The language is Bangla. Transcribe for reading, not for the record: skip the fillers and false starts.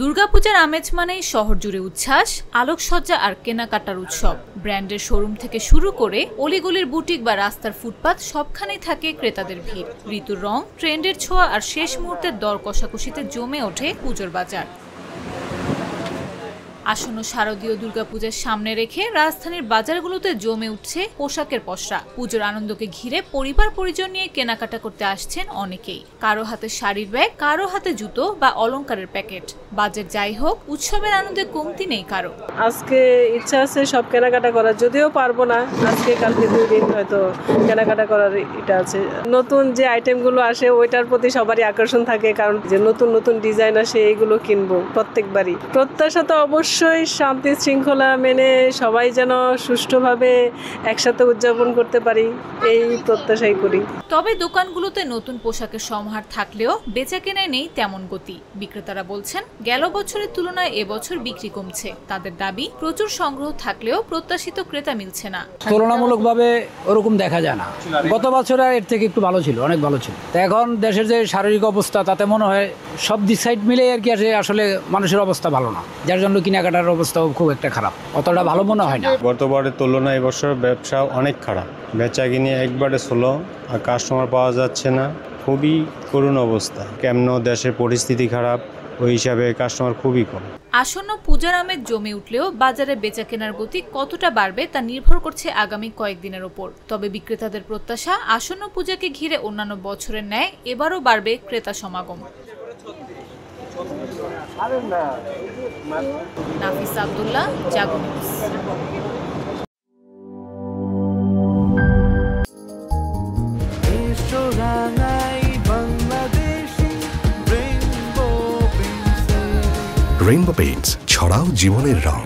দুর্গাপূজার আমেজ মানেই শহর জুড়ে উচ্ছ্বাস, আলোকসজ্জা আর কেনাকাটার উৎসব। ব্র্যান্ডের শোরুম থেকে শুরু করে অলিগলির বুটিক বা রাস্তার ফুটপাত সবখানেই থাকে ক্রেতাদের ভিড়। ঋতুর রং, ট্রেন্ডের ছোঁয়া আর শেষ মুহূর্তের দর কষাকষিতে জমে ওঠে পুজোর বাজার। আসন্ন শারদীয় দুর্গাপূজার সামনে রেখে রাজধানীর বাজারগুলোতে জমে উঠছে পোশাকের পসরা। পুজোর আনন্দকে ঘিরে পরিবার পরিজন নিয়ে কেনাকাটা করতে আসছেন অনেকেই। কারো হাতে শাড়ির ব্যাগ, কারো হাতে জুতো বা অলংকারের প্যাকেট। বাজেট যাই হোক, উৎসবের আনন্দে কমতি নেই কারো। আজকে ইচ্ছা আছে সব কেনাকাটা করার, যদিও পারবো না আজকে কালকে 2 দিন হয়তো কেনাকাটা করার এটা আছে। নতুন যে আইটেমগুলো আসে ওইটার প্রতি সবারই আকর্ষণ থাকে, কারণ যে নতুন নতুন ডিজাইন আসে এইগুলো কিনবো প্রত্যেকবারই। প্রত্যাশা তো অবশ্যই শান্তি শৃঙ্খলা মেনে সবাই যেন সুষ্ঠুভাবে একসাথে উদযাপন করতে পারি, এই প্রত্যাশাই করি। তবে দোকানগুলোতে নতুন পোশাকের সমাহার থাকলেও বেচাকেনায় নেই তেমন গতি। বিক্রেতারা বলছেন গেল বছরের তুলনায় এবছর বিক্রি কমছে। তাদের দাবি প্রচুর সংগ্রহ থাকলেও প্রত্যাশিত ক্রেতা মিলছে না। তুলনামূলকভাবে ওরকম দেখা যায় না। গত বছরে এর থেকে একটু ভালো ছিল, অনেক ভালো ছিল। তো এখন দেশের যে শারীরিক অবস্থা তাতে মনে হয় সব দিক সাইড মিলে আর কি আসলে মানুষের অবস্থা ভালো না, যার জন্য কেনাকাটার অবস্থাও খুব একটা খারাপ, অতটা ভালো মনে হয় না। গতবারের তুলনায় এবছর ব্যবসা অনেক খারাপ, বেচা কিনে একবারে স্লো আর কাস্টমার পাওয়া যাচ্ছে না। খুবই করুণ অবস্থা। কেমন দেশের পরিস্থিতি খারাপ, ওই হিসাবে কাস্টমার খুবই কম। আসন্ন পূজার আমেজ জমে উঠলেও বাজারে বেচা কেনার গতি কতটা বাড়বে তা নির্ভর করছে আগামী কয়েকদিনের ওপর। তবে বিক্রেতাদের প্রত্যাশা আসন্ন পূজাকে ঘিরে অন্যান্য বছরের ন্যায় এবারও বাড়বে ক্রেতা সমাগম। নাফিস আব্দুল্লাহ, জাগো নিউজ। রেইনবো পেইন্টস, ছড়াও জীবনের রং।